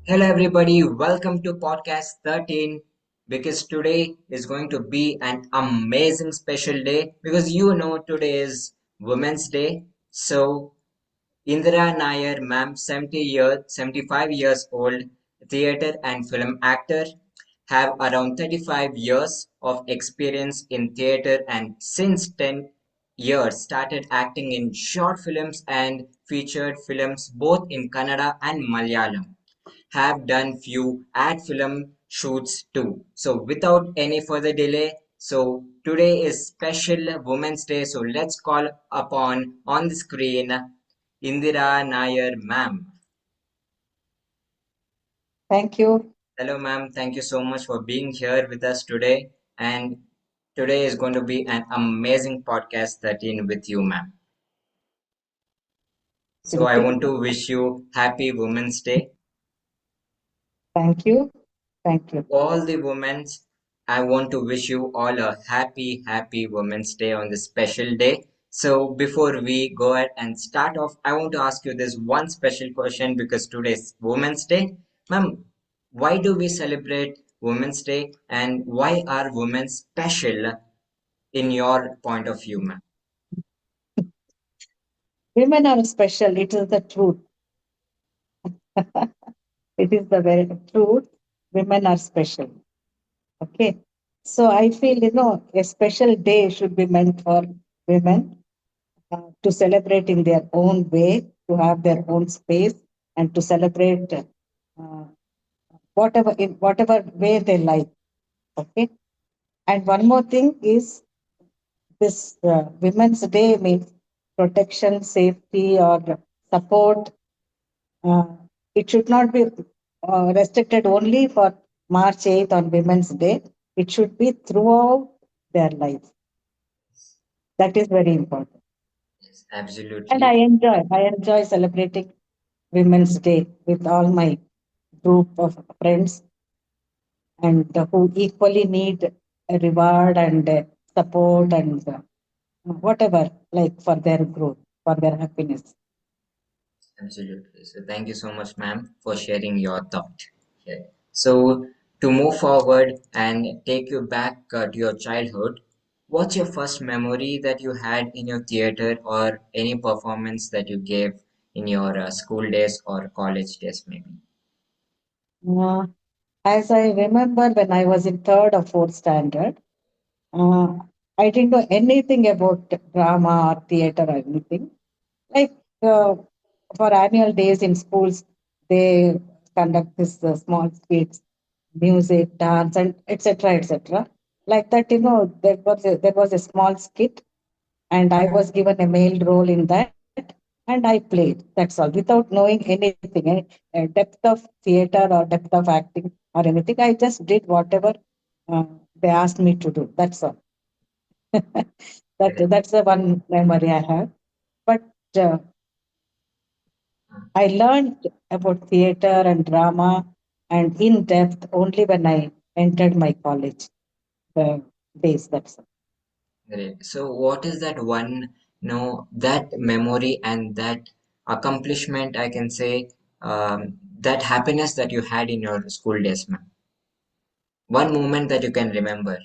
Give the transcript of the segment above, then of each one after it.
Hello, everybody. Welcome to podcast 13 because today is going to be an amazing special day because today is Women's Day. So, Indira Nair, ma'am, 75 years old, theatre and film actor, have around 35 years of experience in theatre and since 10 years started acting in short films and featured films both in Kannada and Malayalam have done few ad film shoots too. So without any further delay, so today is special Women's Day. So let's call upon on the screen Indira Nair ma'am. Thank you. Hello ma'am, thank you so much for being here with us today. And today is going to be an amazing podcast 13 with you ma'am. So I Guilty. want to wish you happy Women's Day. Thank you. Thank you. All the women, I want to wish you all a happy Women's Day on this special day. So before we go ahead and start off, I want to ask you this one special question because today's Women's Day. Ma'am, why do we celebrate Women's Day and why are women special in your point of view, ma'am? Women are special. It is the truth. It is the very truth. Women are special. Okay. So I feel, a special day should be meant for women to celebrate in their own way, to have their own space, and to celebrate whatever in whatever way they like. Okay. And one more thing is this Women's Day means protection, safety, or support. Uh, it should not be restricted only for March 8th on Women's Day. It should be throughout their life. That is very important. Yes, And absolutely. I enjoy celebrating Women's Day with all my group of friends and who equally need a reward and support and whatever, like for their growth, for their happiness. Absolutely. So thank you so much, ma'am, for sharing your thought here. So to move forward and take you back to your childhood, what's your first memory that you had in your theater or any performance that you gave in your school days or college days, maybe? Uh, as I remember, when I was in third or fourth standard, uh, I didn't know anything about drama or theater or anything. Like for annual days in schools, they conduct this small skits, music, dance, and etc. etc. Like that, there was a small skit, and I was given a male role in that, and I played. That's all, without knowing anything, any depth of theater or depth of acting or anything. I just did whatever uh, they asked me to do. That's all. Correct. That's the one memory I have. But uh, I learned about theater and drama and in depth only when I entered my college the days. That's all. Great. So what is that one, that memory and that accomplishment, I can say, that happiness that you had in your school days, ma'am? One moment that you can remember.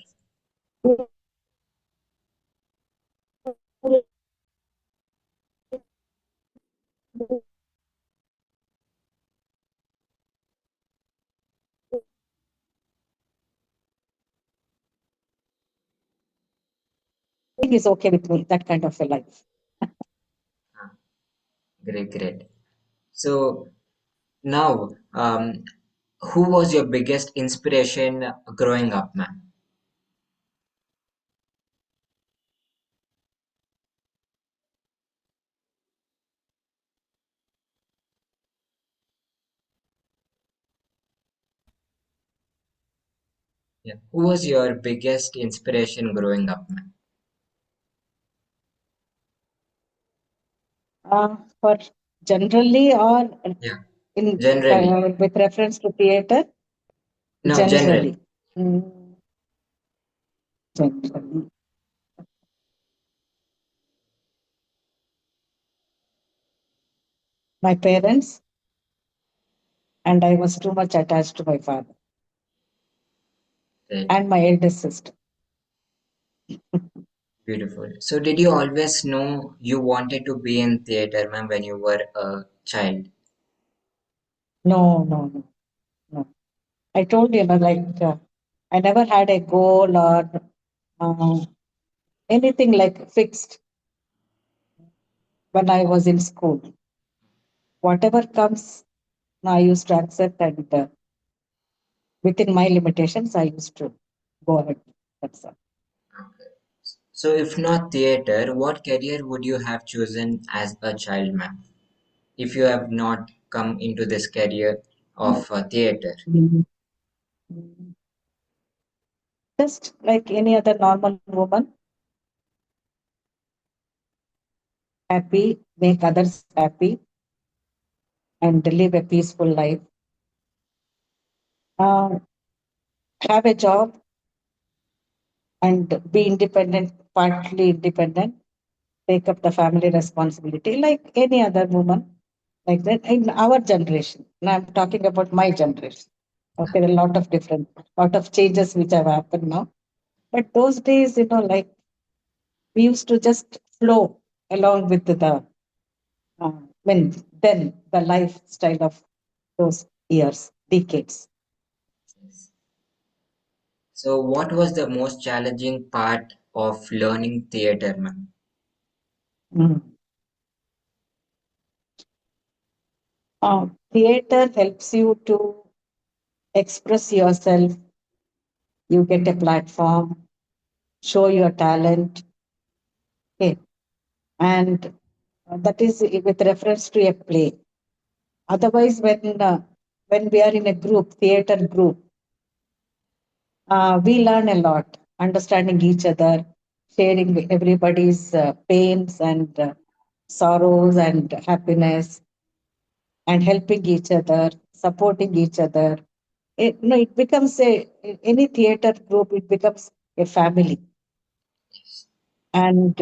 It is okay with me, that kind of a life. Ah, great, great. So now, who was your biggest inspiration growing up, ma'am? Yeah. Who was your biggest inspiration growing up, ma'am? For generally or Yeah. in Generally. with reference to theater, No, generally. generally. Mm, generally. My parents, and I was too much attached to my father Great. and my eldest sister. Beautiful. So did you always know you wanted to be in theater, ma'am, when you were a child? No, no, no, no. I told you, I never had a goal or uh, anything like fixed when I was in school. Whatever comes, I used to accept, and within my limitations, I used to go ahead. That's all. Okay. So if not theater, what career would you have chosen as a child, ma'am? If you have not come into this career of theater. Mhm. Just like any other normal woman, happy, make others happy, and live a peaceful life. Uh, have a job and be independent, partly independent, take up the family responsibility like any other woman, like that in our generation. And I'm talking about my generation. Okay, a lot of different, lot of changes which have happened now. But those days, we used to just flow along with then the lifestyle of those years, decades. Yes. So what was the most challenging part of learning theater, ma'am? Mm. Theater helps you to express yourself. You get a platform, show your talent. Okay, and that is with reference to a play. Otherwise, when we are in a group, theater group, we learn a lot, understanding each other, sharing everybody's pains and sorrows and happiness, and helping each other, supporting each other. It becomes any theater group. It becomes a family, and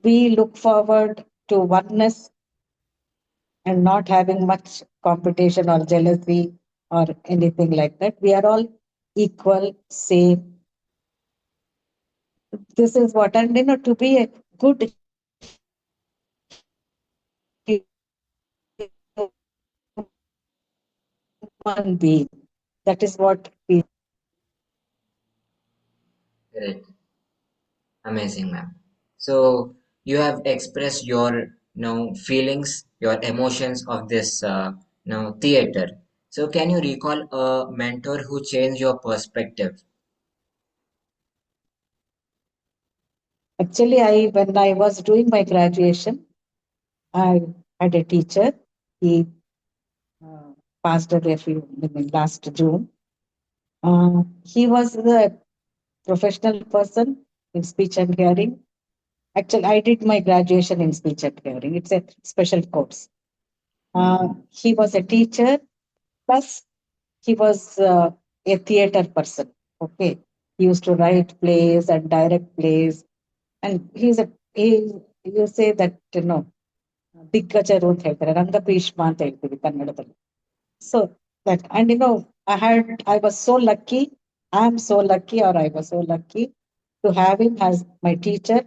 we look forward to oneness and not having much competition or jealousy or anything like that. We are all equal, same. This is what, and to be a good human being, that is what we Great. Amazing, ma'am. So you have expressed your feelings, your emotions of this theater. So can you recall a mentor who changed your perspective? actually, I when I was doing my graduation, I had a teacher. He uh, passed away last June. He was the professional person in speech and hearing. Actually, I did my graduation in speech and hearing. It's a special course. He was a teacher, plus he was a theater person. Okay, he used to write plays and direct plays, and he you say that ದಿಗ್ಗಜರು ಅಂತ ಹೇಳ್ತಾರೆ ರಂಗಭೀಷ್ಮ ಅಂತ ಹೇಳ್ತೀವಿ ಕನ್ನಡದಲ್ಲಿ. So that, and I was so lucky. I am so lucky, or I was so lucky to have him as my teacher,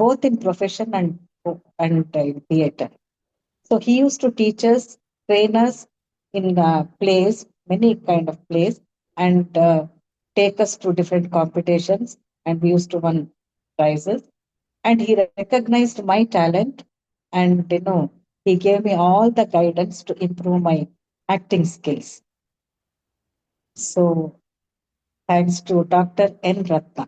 both in profession and in theater. So he used to teach us, train us in plays, many kind of plays, and take us to different competitions, and we used to win prizes. And he recognized my talent, and he gave me all the guidance to improve my acting skills. So thanks to Dr. N. Ratna.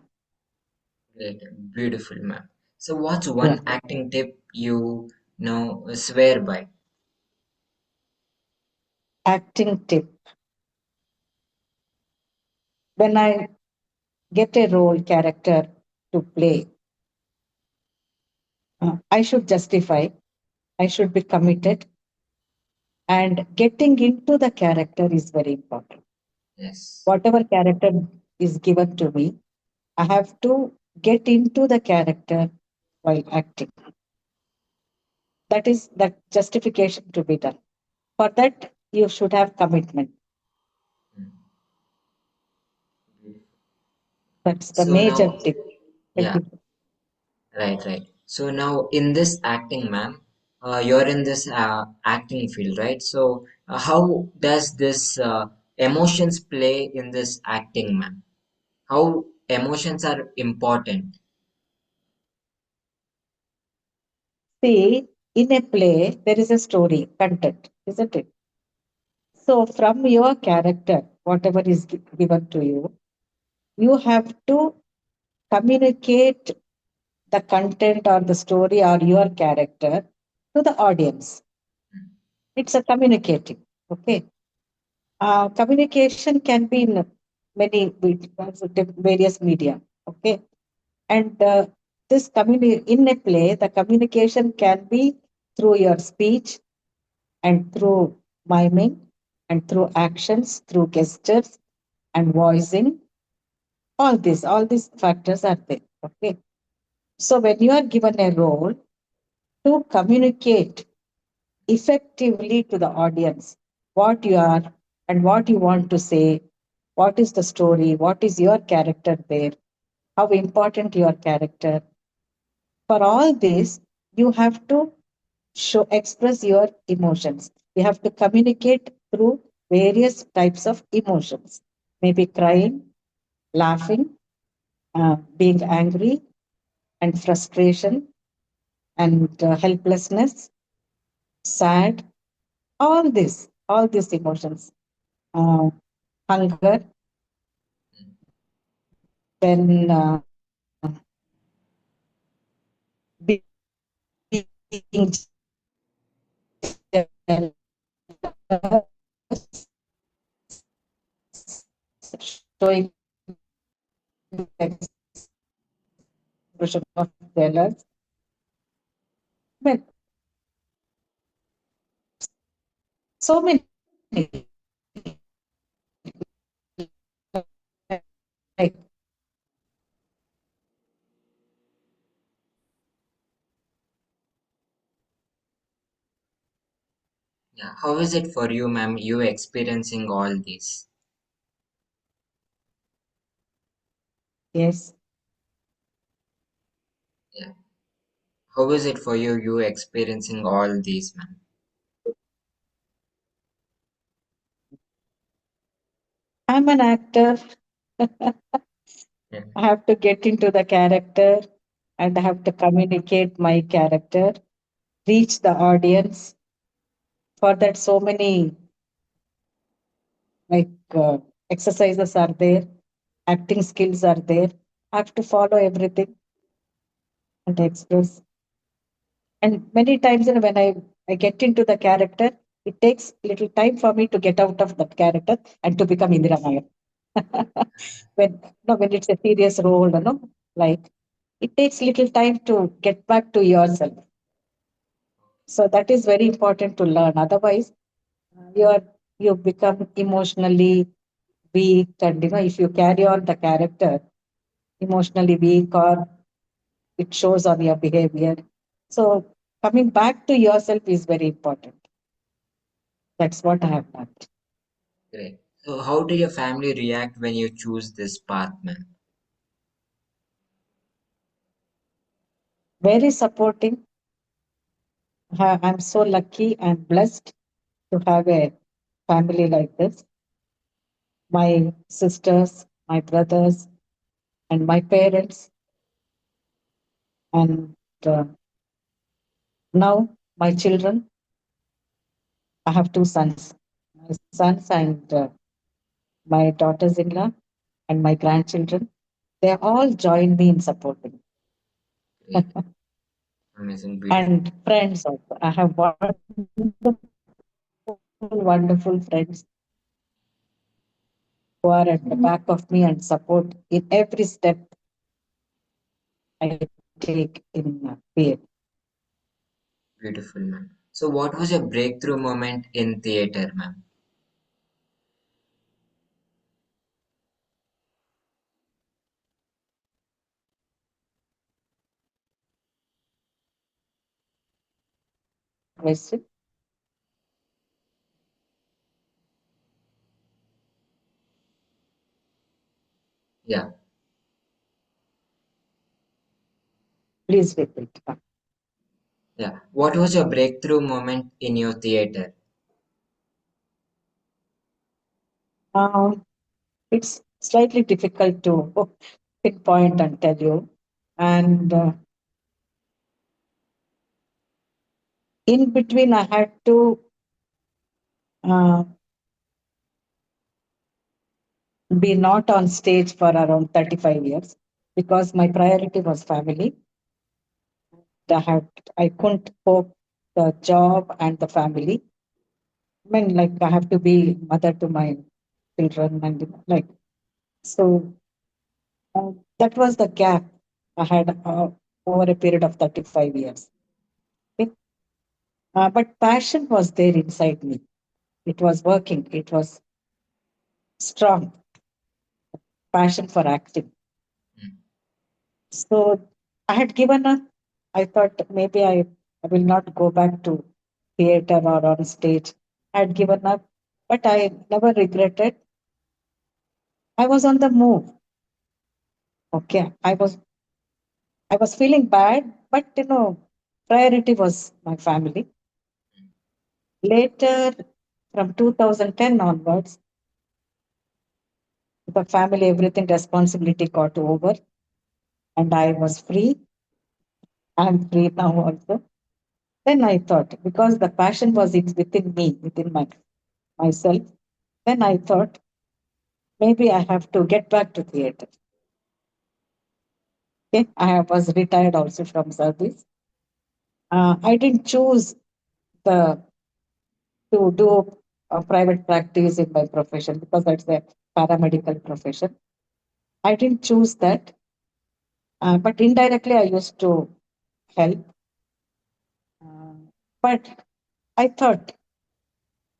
Great, beautiful, ma'am. So what's Yeah. one acting tip you swear by? Acting tip. When I get a role character to play, I should justify, I should be committed, and getting into the character is very important. Yes, Whatever character is given to me, I have to get into the character while acting. That is that justification to be done. For that, you should have commitment. That's the So major now, tip. yeah, right, right. So now in this acting, ma'am, you're in this acting field, right? So how does this emotions play in this acting, ma'am? How emotions are important? See, in a play, there is a story, content, isn't it? So, from your character, whatever is given to you have to communicate the content or the story or your character to the audience. It's a communicating. Okay. Communication can be in various media. Okay. And in a play, the communication can be through your speech and through miming and through actions, through gestures and voicing. All these factors are there. Okay. So when you are given a role to communicate effectively to the audience what you are and what you want to say, what is the story, what is your character there, how important your character. For all this, you have to express your emotions. You have to communicate through various types of emotions, maybe crying, laughing, being angry, and frustration, and helplessness, sad, all these emotions, uh, hunger, then being showing expression of jealous. But so many, like, Yeah, how is it for you, ma'am? You experiencing all this? yes, Yeah, how is it for you? You experiencing all these, ma'am? I'm an actor. Yeah, I have to get into the character and I have to communicate my character, reach the audience. For that, so many like exercises are there, acting skills are there. I have to follow everything and express. And many times, when I get into the character, it takes little time for me to get out of that character and to become Indira Nair. when when it's a serious role, like it takes little time to get back to yourself. So that is very important to learn. Otherwise, you are you become emotionally weak, and if you carry on the character emotionally weak, or it shows on your behavior. So coming back to yourself is very important. That's what I have learned. great. So how did your family react when you choose this path, ma'am? Very supporting. I'm so lucky and blessed to have a family like this. My sisters, my brothers, and my parents, and now my children. I have two sons, my sons and my daughters-in-law, and my grandchildren. They all join me in supporting. Great, amazing, beautiful. And friends also. I have wonderful friends who are at the back of me and support in every step I take in field. Beautiful, ma'am. So, what was your breakthrough moment in theater, ma'am? Question. Yeah, Please repeat. yeah. What was your breakthrough moment in your theater? Um, it's slightly difficult to pinpoint and tell you. And in between, I had to uh, be not on stage for around 35 years because my priority was family. I had I couldn't cope the job and the family. I mean, like I have to be mother to my children and like so. That was the gap I had over a period of 35 years. Okay? But passion was there inside me. It was working. It was strong passion for acting. Mm, So I had given up. I thought maybe I will not go back to theater or on stage. I had given up, but I never regretted. I was on the move. Okay, I was feeling bad, but priority was my family. Later, from 2010 onwards, the family, everything responsibility got over, and I was free. I'm free now also. Then I thought, because the passion was within me, within myself, then I thought maybe I have to get back to theater. Okay, was retired also from service. I didn't choose the to do a private practice in my profession because that's a paramedical profession. I didn't choose that, but indirectly I used to help. Uh, but I thought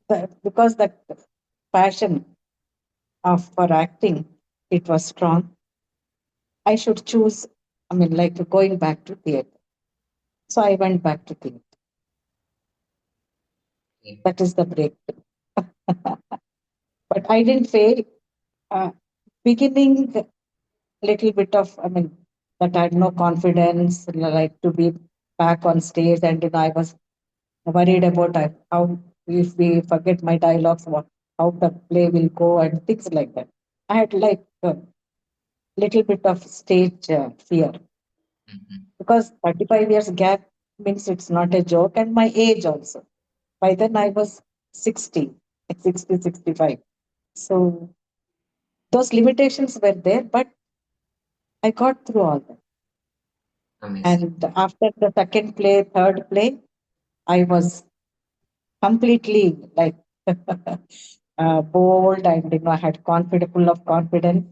that because that passion of for acting, it was strong. I should choose. I mean, like going back to theater. So I went back to theater. okay. That is the breakthrough. But I didn't fail. Uh, Beginning little bit of, I mean, that I had no confidence, like to be back on stage, and I was worried about how if we forget my dialogues, how the play will go, and things like that. I had like a little bit of stage fear Mhm. because 35 years gap means it's not a joke, and my age also. By then I was 60, 60, 65. So those limitations were there, but I got through all that. Amazing. And after the second play, third play, I was completely like bold and I had confidence, full of confidence.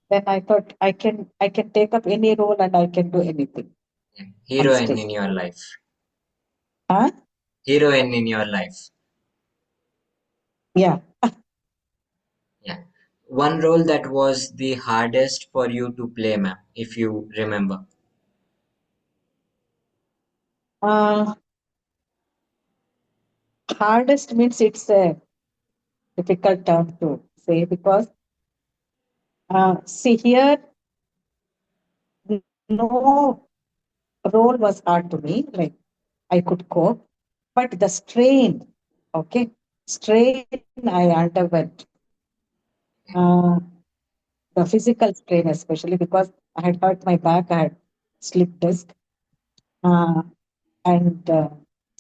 Then I thought I can take up any role and I can do anything Yeah. on Heroine stage. in your life. Huh? Heroine in your life. Yeah. Yeah. One role that was the hardest for you to play, ma'am, if you remember. Uh, Hardest means it's a difficult term to say because see here, no role was hard to me. Like I could cope, but the strain, okay, strain I underwent. Uh, the physical strain, especially because I had hurt my back, I had slipped disc, uh, and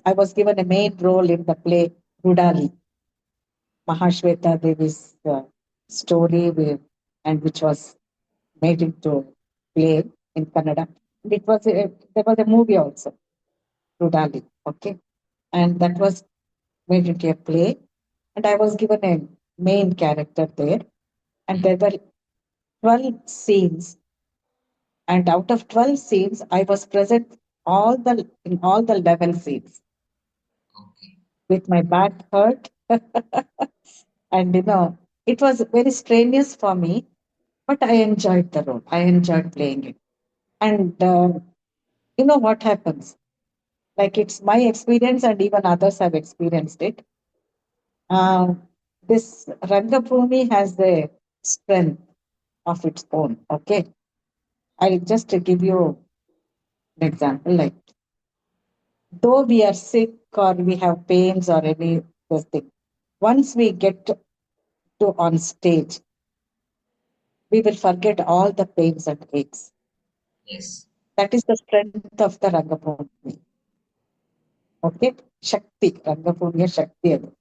I was given a main role in the play Rudali, Mahashweta Devi's story, and which was made into play in Kannada. And there was a movie also, Rudali, okay, and that was made into a play, and I was given a main character there, and Mm, there were 12 scenes, and out of 12 scenes, I was present in all the 11 scenes okay. with my back hurt, and it was very strenuous for me, but I enjoyed the role. I enjoyed playing it, and you know what happens? Like it's my experience, and even others have experienced it. Uh, this Rangabhumi has the strength. of its own. Okay. I'll just give you an example. Like, though we are sick or we have pains or any those thing, once we get to on stage, we will forget all the pains and aches. Yes. That is the strength of the Rangabhumi. Okay, Shakti, Rangabhumi Shakti. Adu.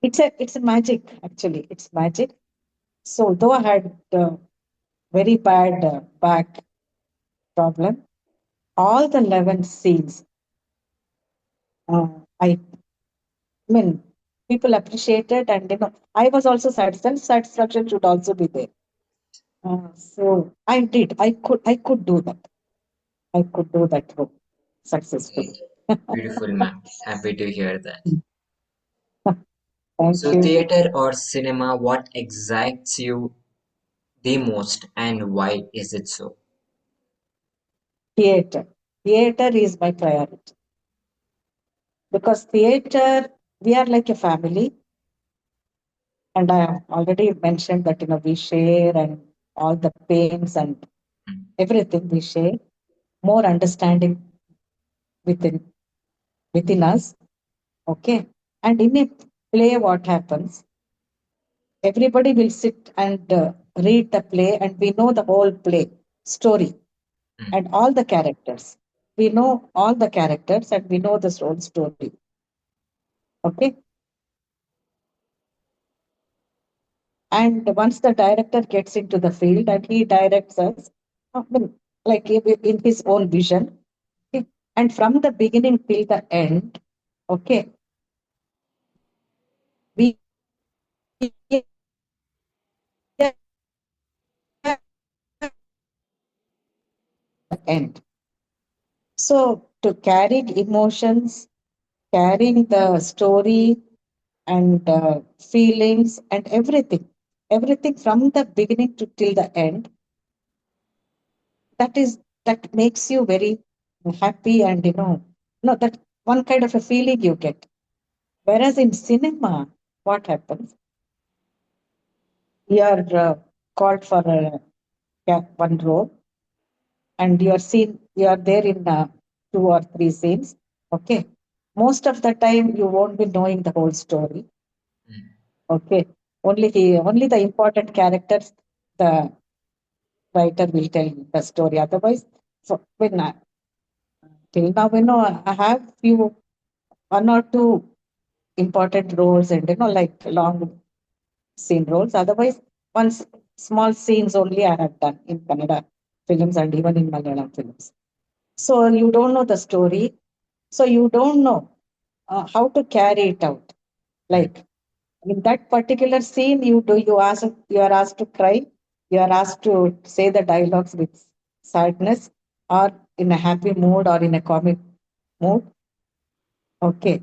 It's a magic actually. It's magic. So though I had very bad back problem, all the 11 scenes, I mean, people appreciated, and I was also satisfied. Satisfaction should also be there. So I did. I could do that. I could do that role successfully. Great. Beautiful, ma'am. Happy to hear that. Thank So, you. theater or cinema, what excites you the most and why is it so? Theater. Theater is my priority because theater, we are like a family, and I have already mentioned that we share and all the pains and Mm, everything we share. More understanding within us. Okay, and in a play, what happens? Everybody will sit and read the play, and we know the whole play story mm, and all the characters. We know all the characters and we know the whole story. Okay, and once the director gets into the field and he directs us, I mean, like in his own vision, okay? And from the beginning till the end, okay, we end. So to carry emotions, carrying the story and feelings and everything from the beginning to till the end, that makes you very happy, and no, that one kind of a feeling you get. Whereas in cinema, what happens? You are called for one role, and you are there in two or three scenes. Okay, most of the time you won't be knowing the whole story. mm. Okay, only the important characters the writer will tell the story. Otherwise, so when till now, I have few one or two important roles, and like long scene roles. Otherwise, small scenes only I have done in Kannada films and even in Malayalam films. So you don't know the story. So you don't know how to carry it out. Mm. Like in that particular scene, you are asked to cry, you are asked to say the dialogues with sadness, or in a happy mood, or in a comic mood. Okay,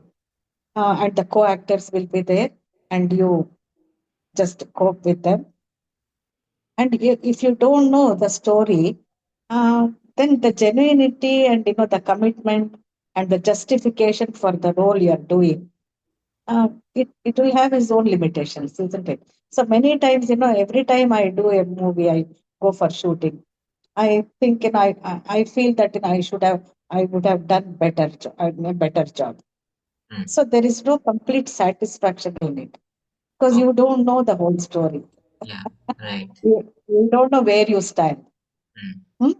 and the co-actors will be there, and you just cope with them. And if you don't know the story, then the genuinity and the commitment and the justification for the role you are doing, it will have its own limitations, isn't it? So many times, every time I do a movie, I go for shooting. I think, I feel that I would have done a better job. Mm. So there is no complete satisfaction in it because Oh, you don't know the whole story. yeah, right. You don't know where you stand. Mm. Hmm?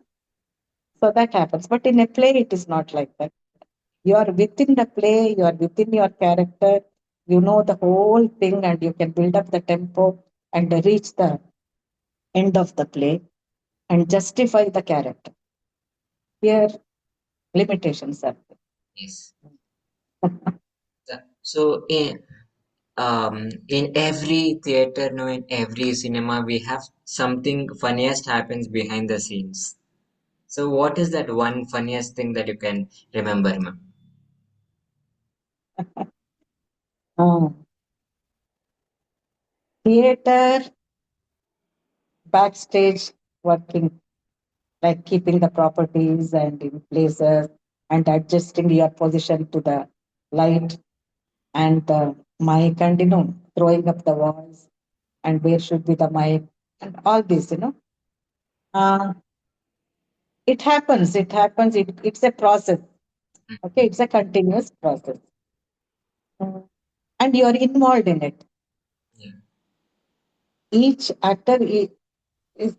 So that happens. But in a play, it is not like that. You are within the play, you are within your character, you know the whole thing, and you can build up the tempo and reach the end of the play and justify the character. Here, limitations are Yes. So, in every theater, no, in every cinema, we have something funniest happens behind the scenes. So, what is that one funniest thing that you can remember, ma'am? there. Theater, backstage working, like keeping the properties and in places and adjusting your position to the light and the mic, and throwing up the walls and where should be the mic. and all this, uh, it's a process. Okay, it's a continuous process. Mm. And you're involved in it. Yeah. Each actor is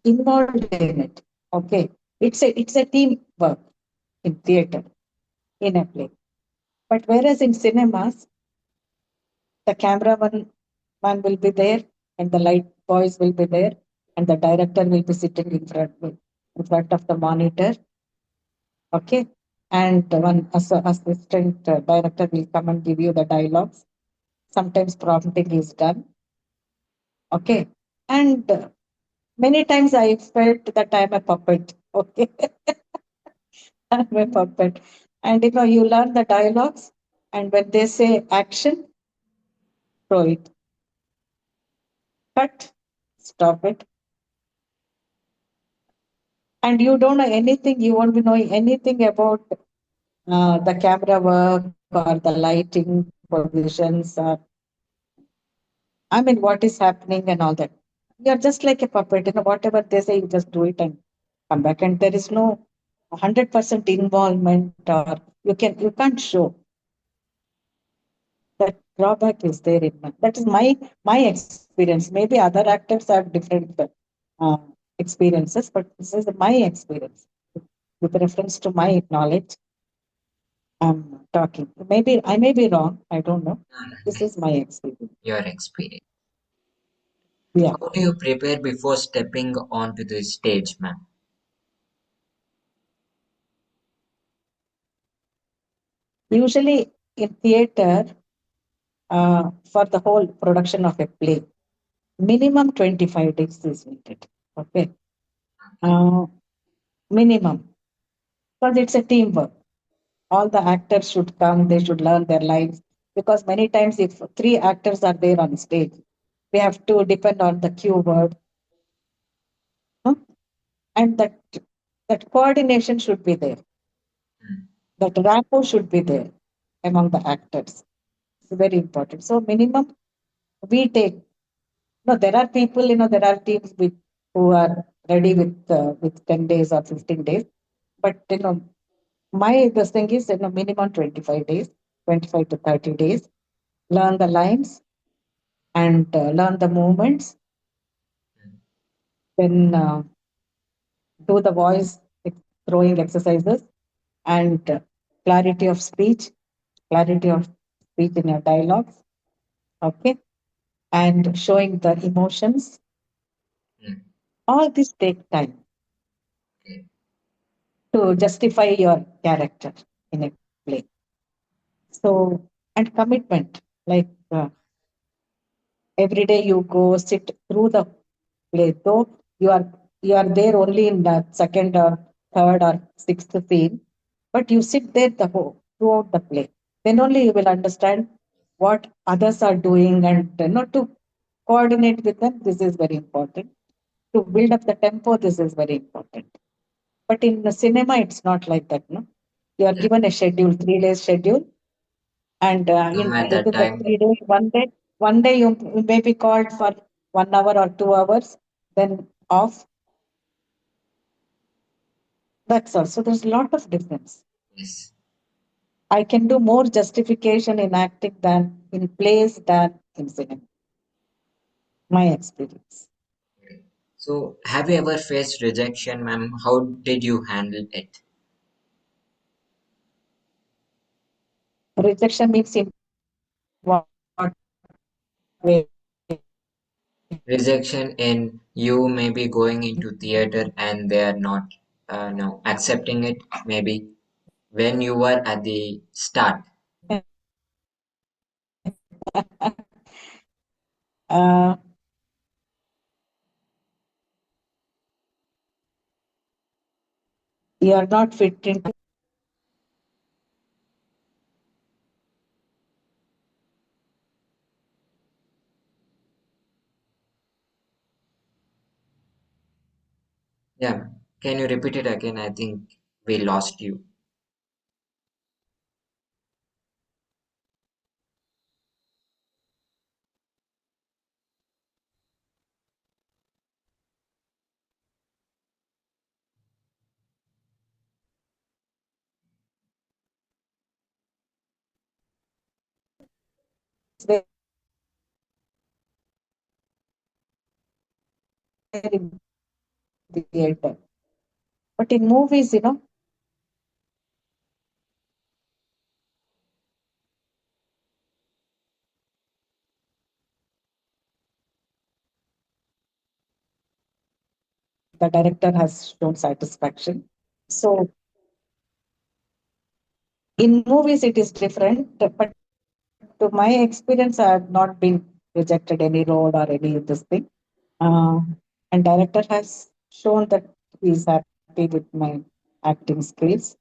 involved in it. Okay, it's a team work in theater, in a play. But whereas in cinemas, the cameraman man will be there, and the light boys will be there, and the director will be sitting in front of the monitor. Okay, and one assistant director will come and give you the dialogues. Sometimes prompting is done. Okay, and many times I felt that I'm a puppet. Okay, I'm a puppet, and you learn the dialogues, and when they say action, throw it, cut, stop it, and you don't know anything. You won't be knowing anything about the camera work or the lighting positions, or I mean, what is happening and all that. You're just like a puppet. Whatever they say, you just do it and come back. And there is no 100% involvement, or you can't show that drawback is there in that is my experience. Maybe other actors have different uh, experiences, but this is my experience with reference to my knowledge. I'm talking. Maybe I may be wrong. I don't know. No, no, This is nice. my experience. Your experience. Yeah. How do you prepare before stepping onto the stage, ma'am? Usually in theater, for the whole production of a play, minimum 25 days is needed. Okay. Okay. Uh, Minimum. Because it's a teamwork. All the actors should come, they should learn their lines. Because many times, if three actors are there on stage, we have to depend on the cue word. Huh? And that coordination should be there. Mm. That rapport should be there among the actors. It's very important. So minimum we take. No, there are people, there are teams who are ready with 10 days or 15 days. But my this thing is minimum 25 days, 25 to 30 days. Learn the lines and learn the movements. Then do the voice throwing exercises and clarity of speech in your dialogues. Okay, and showing the emotions. Mm. All this take time Okay. to justify your character in a play. So, and commitment, like every day you go sit through the play, though you are there only in the second or third or sixth scene, but you sit there throughout the play. Then only you will understand what others are doing, and not to coordinate with them. This is very important. To build up the tempo, this is very important. But in the cinema, it's not like that. No, you are Yeah. given a schedule, 3 days schedule, and Come at that within the time. 3 days, one day you may be called for 1 hour or 2 hours, then off. That's all. So there's a lot of difference. Yes. I can do more justification in acting than in plays than in cinema. My experience. Okay. So, have you ever faced rejection, ma'am? How did you handle it? Rejection means in what way? Rejection in you maybe going into theater and they are not no accepting it. Maybe when you were at the start. Uh, you are not fit into. Yeah. Can you repeat it again? I think we lost you. theater. But in movies, the director has shown satisfaction. So in movies, it is different. But to my experience, I have not been rejected any role or any this thing. Uh, and director has shown that he is happy with my acting skills.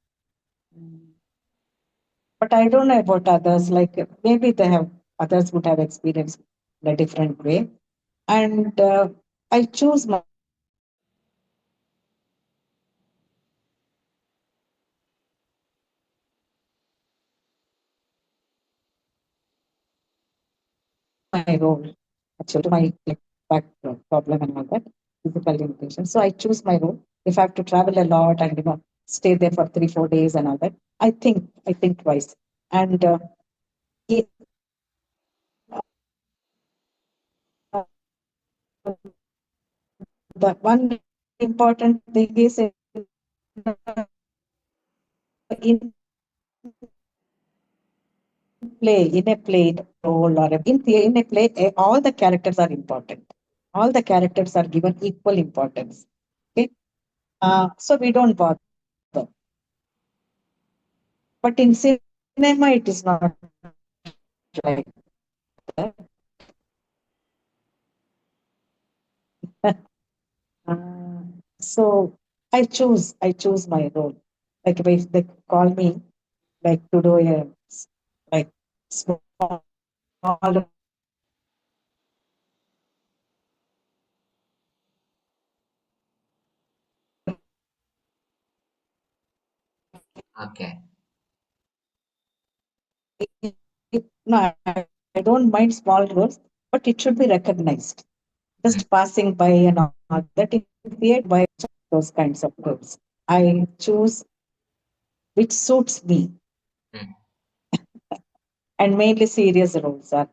But I don't know about others. Like maybe they have others would have experienced in a different way. And I choose my role. Actually, to my back problem and all that physical limitation. So I choose my role. If I have to travel a lot and stay there for 3 4 days and all that, I think twice. And i- the one important thing is in in a play role or in a play, all the characters are important. All the characters are given equal importance. Okay, so we don't bother. But in cinema, it is not like that. So I choose my role. Like if they call me like to do a like small Okay. no, I don't mind small roles, but it should be recognized. Mm, Just passing by and all that in theater by those kinds of roles. I choose which suits me, mm. and mainly serious roles are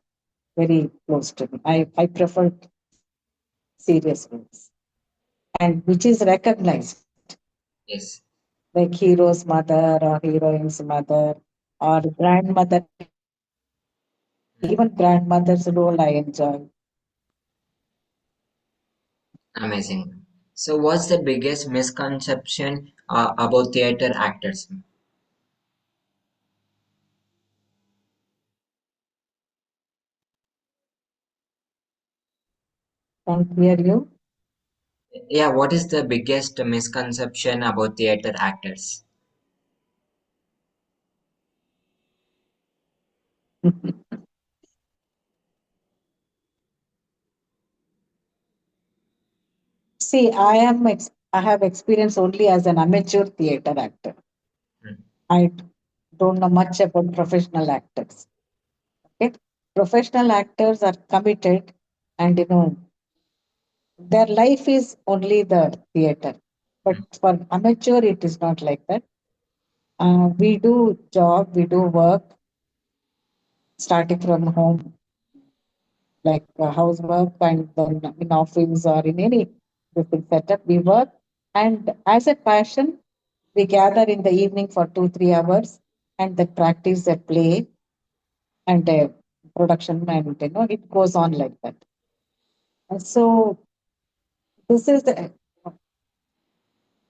very close to me. I prefer serious roles and which is recognized, Yes. like hero's mother or heroine's mother or grandmother. Even grandmother's role I enjoy. Amazing. So, what's the biggest misconception about theater actors? Can't hear you. Yeah, what is the biggest misconception about theater actors? See, I have experience only as an amateur theater actor. Mm, I don't know much about professional actors. Okay? Professional actors are committed, and their life is only the theater. But mm, for amateur, it is not like that. We do work starting from home, like housework, and then in office or in any different setup, we work. And as a passion, we gather in the evening for 2 3 hours and then practice a play and a production, and it goes on like that. And so this is the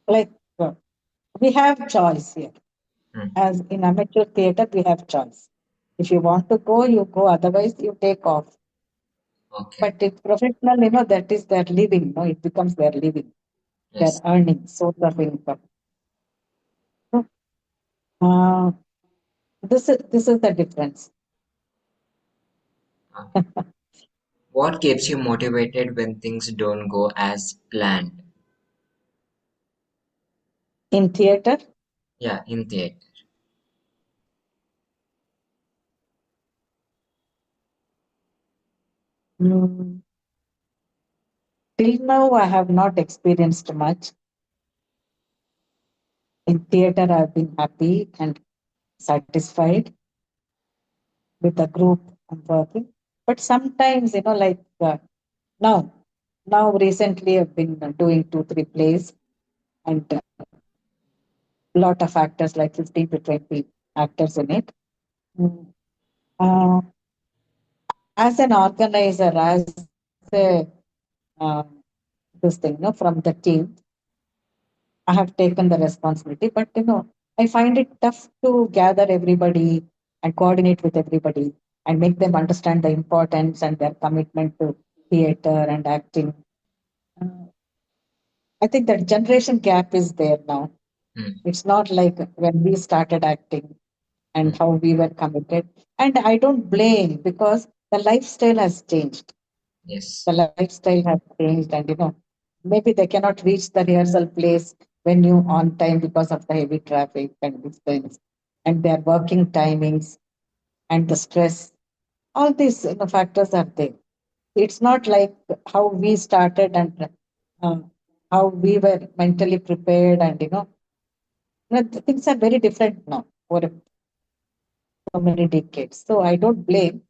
like uh, we have choice here. mm. As in amateur theater, we have choice. If you want to go, you go. Otherwise, you take off. Okay. But it's professional, that is their living. No, it becomes their living, their Yes. earning, source of income. So, Uh, this is the difference. Okay. What keeps you motivated when things don't go as planned? In theater, Yeah, in theater. mm, till now I have not experienced much. In theater, I've been happy and satisfied. with the group I'm working. But sometimes, like now, now recently I've been doing two, three plays and lot of actors, like 15 to 20 actors in it. Mm. Uh, as an organizer, as a uh, this thing, from the team, I have taken the responsibility. But I find it tough to gather everybody and coordinate with everybody and make them understand the importance and their commitment to theater and acting. Uh, I think that generation gap is there now. Mm, It's not like when we started acting and mm, how we were committed. And I don't blame because the lifestyle has changed. yes. The lifestyle has changed, and maybe they cannot reach the rehearsal place venue on time because of the heavy traffic and these things, and their working timings and the stress. All these factors are there. It's not like how we started and uh, how we were mentally prepared, and things are very different now over so many decades. So I don't blame,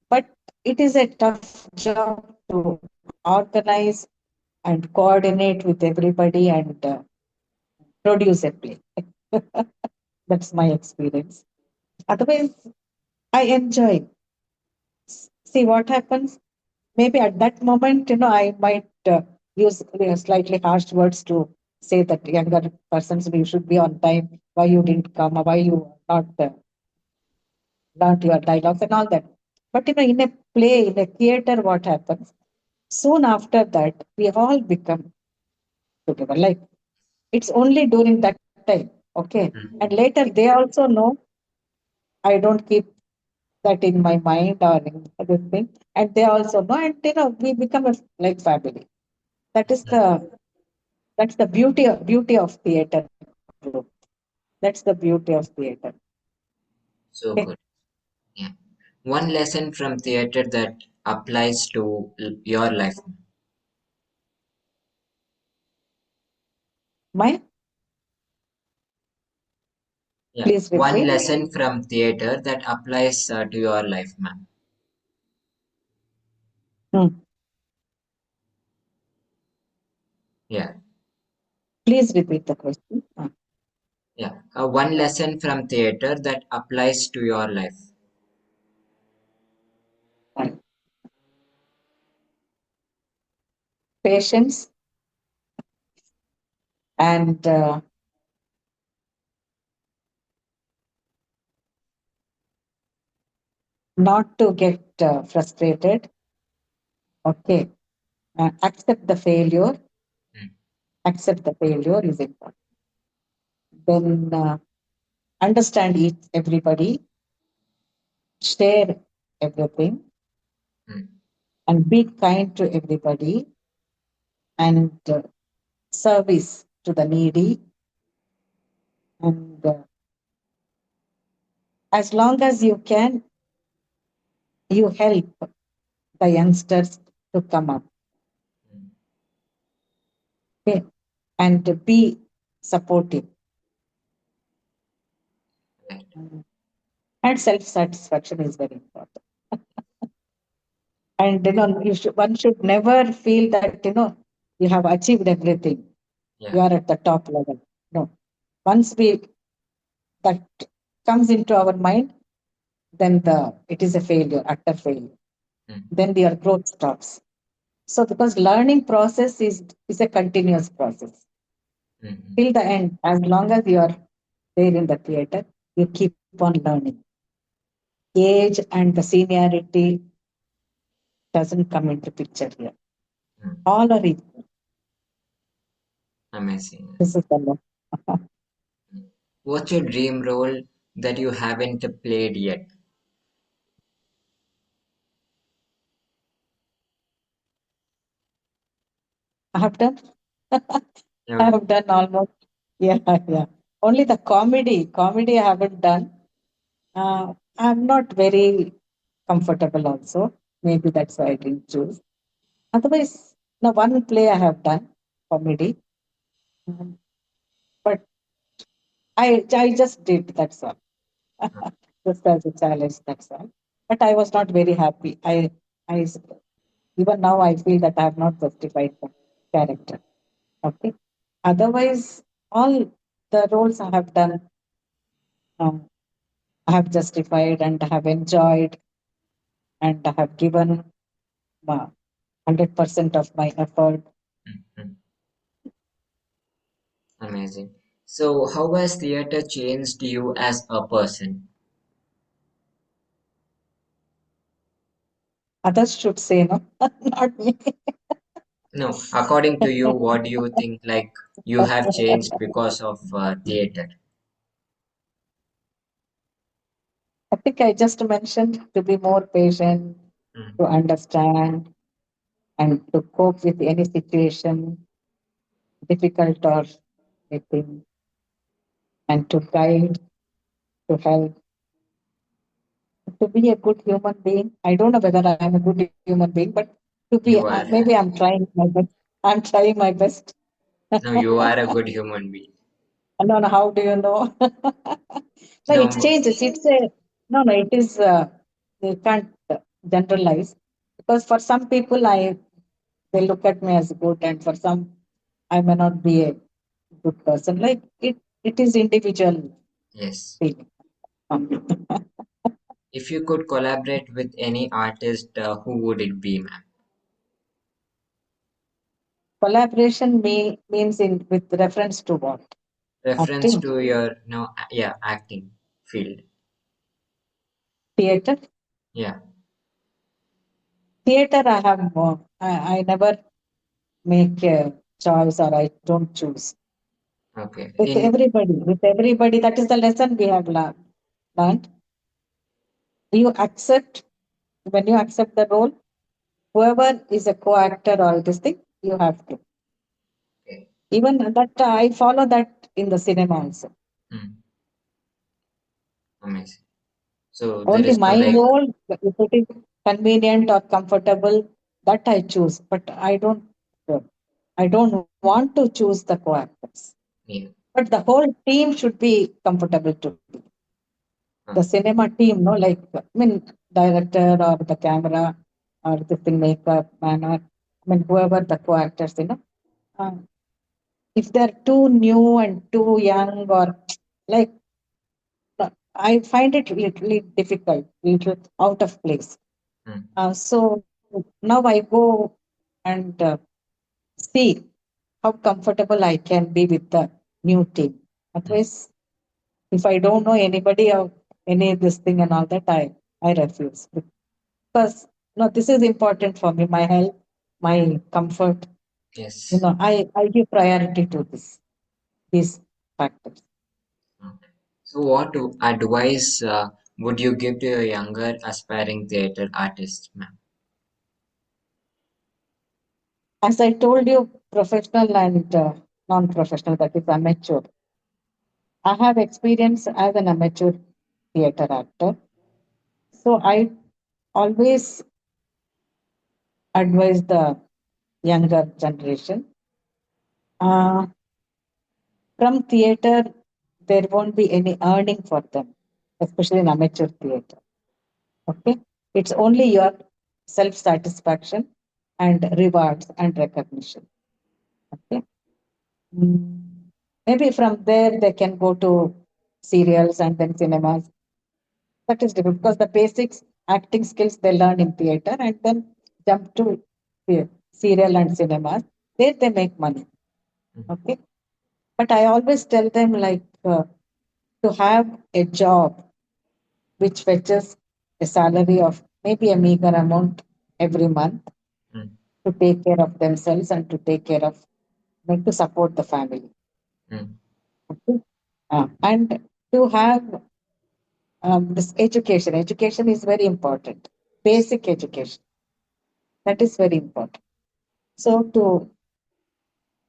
but it is a tough job to organize and coordinate with everybody and produce a play. That's my experience. Otherwise, I enjoy. See what happens. Maybe at that moment, I might use slightly harsh words to say that younger persons, you should be on time. Why you didn't come? Why you not learned your dialogues and all that? But in a play, in a theater, what happens? Soon after that, we all become together. Like it's only during that time, okay? And Mm, later they also know I don't keep that in my mind or in this thing, and they also know, and we become like family. That is the beauty of theater group. That's the beauty of theater. so Okay, good. Yeah. One lesson from theater that applies to your life. my Yeah. please One repeat. lesson from theater that applies to your life, ma'am. Hmm. Yeah. Please repeat the question. Yeah. One lesson from theater that applies to your life. Right. Patience and not to get frustrated. Okay, accept the failure. Mm, Accept the failure is important. Then understand each everybody, share everything, mm, and be kind to everybody, and service to the needy. And as long as you can, you help the youngsters to come up, mm. okay? And be supportive. Right. Mm. And self satisfaction is very important. And one should never feel that you have achieved everything. You Yeah. are at the top level. No. Once we that comes into our mind, then it is a failure, utter failure. Mm, Then your growth stops. So because learning process is a continuous process mm, mm. till the end. As long as you are there in the theater, you keep on learning. Age and the seniority doesn't come into picture here. Mm. All are equal. Amazing. This is the law. Mm. What's your dream role that you haven't played yet? I have done. I Yeah. have done almost. Yeah, yeah. Only the comedy I haven't done. I'm not very comfortable also. Maybe that's why I didn't choose. Otherwise, no one play I have done comedy, um, but I just did. That's all. Just as a challenge. That's all. but I was not very happy. I even now I feel that I have not justified the character. Okay. Otherwise, all the roles I have done, um, I have justified and I have enjoyed and I have given 100% of my effort. Mhm. Amazing. So, how has theater changed you as a person? Others should say no, not me. No, according to you, what do you think like you have changed because of theater? I think I just mentioned to be more patient, Mm. to understand, and to cope with any situation, difficult or anything, and to guide, to help, to be a good human being. I don't know whether I am a good human being, but to be, You are. maybe I'm trying my best. I'm trying my best. No, you are a good human being. I don't know how do you know? No, No, it changes. It's a no, no. It is. You can't generalize because for some people, they look at me as good, and for some, I may not be a good person. Like it is individual yes. feeling. If you could collaborate with any artist, who would it be, ma'am? Collaboration means in with reference to what? Reference Acting, to your, no, yeah, acting field. theater. Yeah. Theater, I have. I never make a choice or I don't choose. Okay. With everybody, that is the lesson we have learned. You accept, when you accept the role, whoever is a co-actor or this thing, you have to. Okay. Even that, I follow that in the cinema also. Hmm. Amazing. So there Only is no my like, role, if it is convenient or comfortable, that I choose. But I don't want to choose the co-actors. yeah. But the whole team should be comfortable to be. The Okay. cinema team, no, like director or the camera or the thing makeup man or whoever the co-actors, uh, if they're too new and too young or like I find it little difficult, little out of place. Hmm. So now I go and see how comfortable I can be with the new team. Hmm. Otherwise, if I don't know anybody or any of this thing and all that, I refuse. Because no, this is important for me, my health, my comfort. Yes. I give priority to these factors. Okay. So what advice would you give to your younger aspiring theater artists, ma'am? As I told you, professional and non-professional, that is amateur. I have experience as an amateur theater actor. So I always advise the younger generation. Uh, from theater, there won't be any earning for them, especially in amateur theater. Okay, it's only your self satisfaction and rewards and recognition. Okay, Mm, maybe from there they can go to serials and then cinemas. That is different because the basics acting skills they learn in theater and then jump to serial and cinemas. There they make money. Hmm. Okay, but I always tell them like to have a job which fetches a salary of maybe a meager amount every month Hmm. to take care of themselves and to take care of to support the family. Hmm. Okay? And to have this education. Education is very important. Basic education. That is very important. So to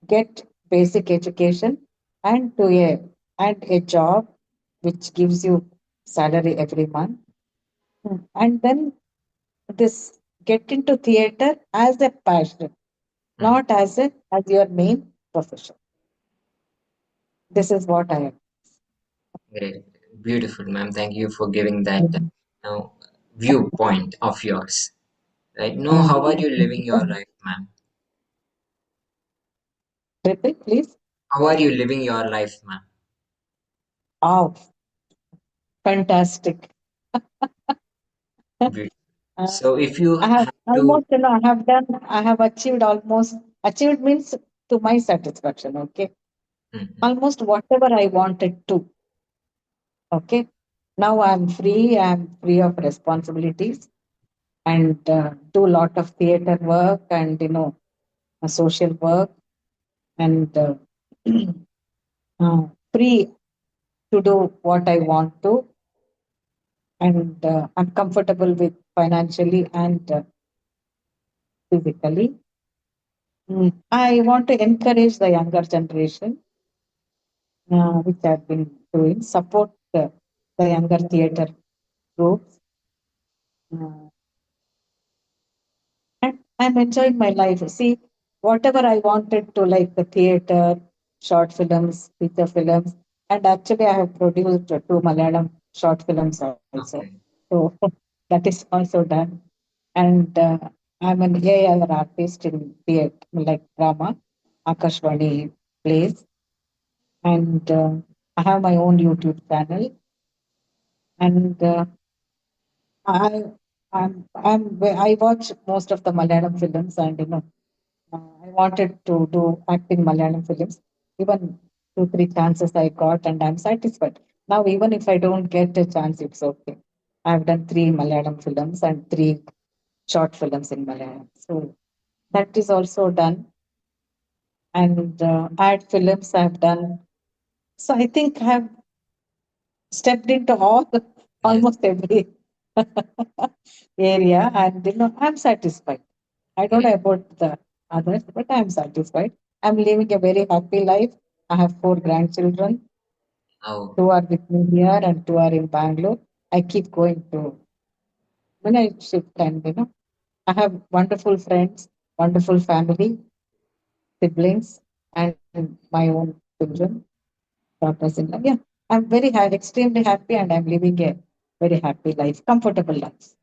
get basic education and a job which gives you salary every month. And then this get into theater as a passion, Hmm. not as your main profession. This is what I am. Great. Beautiful, ma'am. Thank you for giving that. Mhm. Now, viewpoint of yours. Right? No, Mm. how are you living your life, ma'am? Repeat, please. How are you living your life, ma'am? Oh, fantastic. Beautiful. Uh, So if you I have have to, almost, I have achieved almost, achieved means to my satisfaction, okay? Mhm. Almost whatever I wanted to, okay? Now I'm free of responsibilities and do a lot of theater work and, social work and free to do what I want to. And I'm comfortable with financially and physically. I want to encourage the younger generation, which I've been doing, support the younger theater groups. Uh, and I'm enjoying my life. See, whatever I wanted to, like the theater, short films, feature films, and actually I have produced two Malayalam short films also. okay, So that is also done. And I'm an AI artist in theatre, like drama, Akashvani plays, and I have my own YouTube channel, and I I watch most of the Malayalam films, and I wanted to do act in Malayalam films. Even two three chances I got, and I'm satisfied. Now even if I don't get a chance, it's okay. I've done three Malayalam films and three short films in Malayalam, so that is also done. And ad films I've done. So I think I've stepped into all yes, almost every area, and I'm satisfied. I don't great. know about the others, but I'm satisfied. I'm living a very happy life. I have four grandchildren. Oh, Two are with me here, and two are in Bangalore. I keep going to when I shift, and I have wonderful friends, wonderful family, siblings, and my own children, daughters-in-law. Yeah, I'm very happy, extremely happy, and I'm living a very happy life, comfortable life.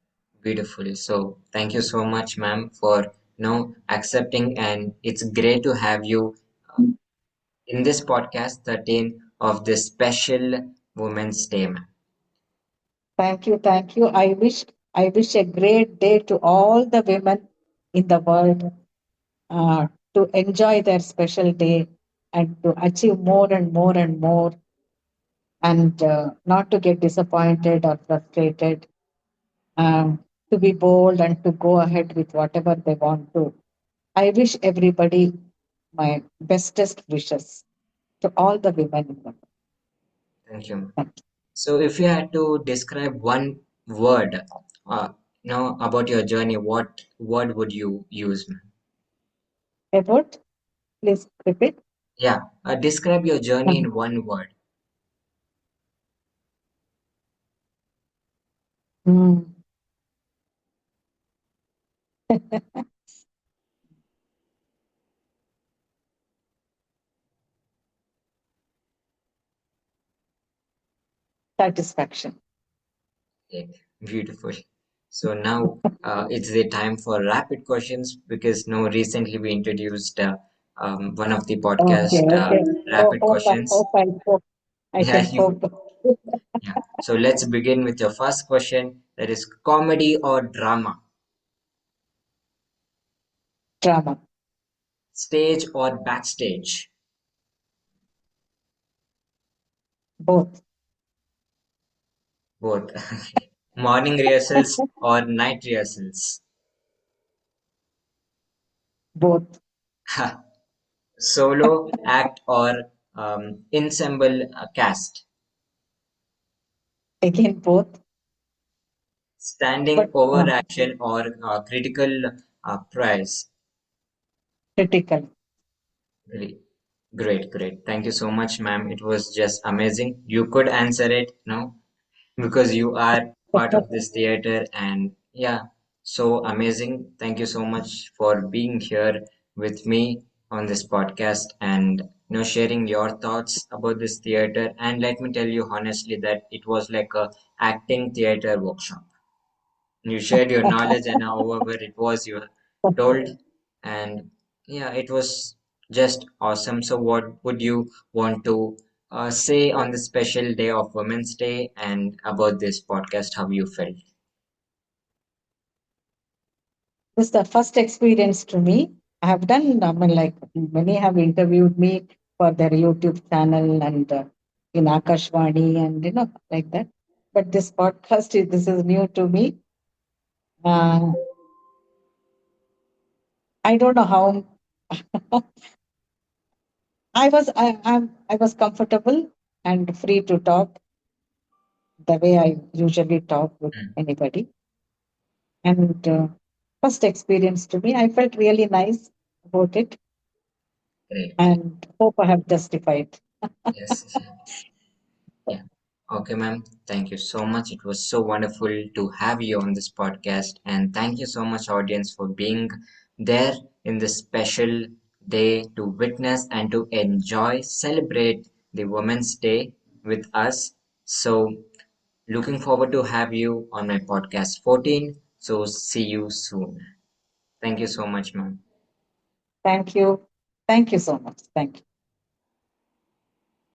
beautiful. So thank you so much, ma'am, for accepting, and it's great to have you in this podcast 13 of this special Women's Day, ma'am. Thank you, thank you. I wish a great day to all the women in the world to enjoy their special day and to achieve more and more and more, and not to get disappointed or frustrated, to be bold and to go ahead with whatever they want to. I wish everybody my bestest wishes to all the women in the Thank you. world. So if you had to describe one word, about your journey, what word would you use, ma'am? About, please repeat. Yeah, describe your journey Um, in one word. mm, satisfaction. Okay, beautiful. So now it's the time for rapid questions because recently we introduced one of the Okay, podcast okay. rapid questions. Hope I Yeah, can cope. yeah. So let's begin with your first question. That is comedy or drama, Drama. stage or backstage, Both. both. Morning rehearsals or night rehearsals, Both. solo act or ensemble cast, Again, both. standing But overaction or critical prize. critical. Really great, great. Thank you so much, ma'am. It was just amazing. You could answer it, no? Because you are part of this theater, and yeah, so amazing. Thank you so much for being here with me on this podcast and sharing your thoughts about this theater. And let me tell you honestly that it was like a acting theater workshop. You shared your knowledge and however it was you told, and yeah, it was just awesome. So, what would you want to say on the special day of Women's Day and about this podcast? How you felt? This is the first experience to me. I have done, I mean, like many have interviewed me for their YouTube channel and in Akashvani and like that. But this podcast, this is new to me. Uh, I don't know how I was comfortable and free to talk the way I usually talk with Mm, anybody. And first experience to me, I felt really nice about it great. and hope I have justified. Yes. Yeah. Okay, ma'am. Thank you so much. It was so wonderful to have you on this podcast. And thank you so much, audience, for being there in this special day to witness and to enjoy, celebrate the Women's Day with us. So, looking forward to have you on my podcast 14. So, see you soon. Thank you so much, ma'am. Thank you. Thank you so much. Thank you.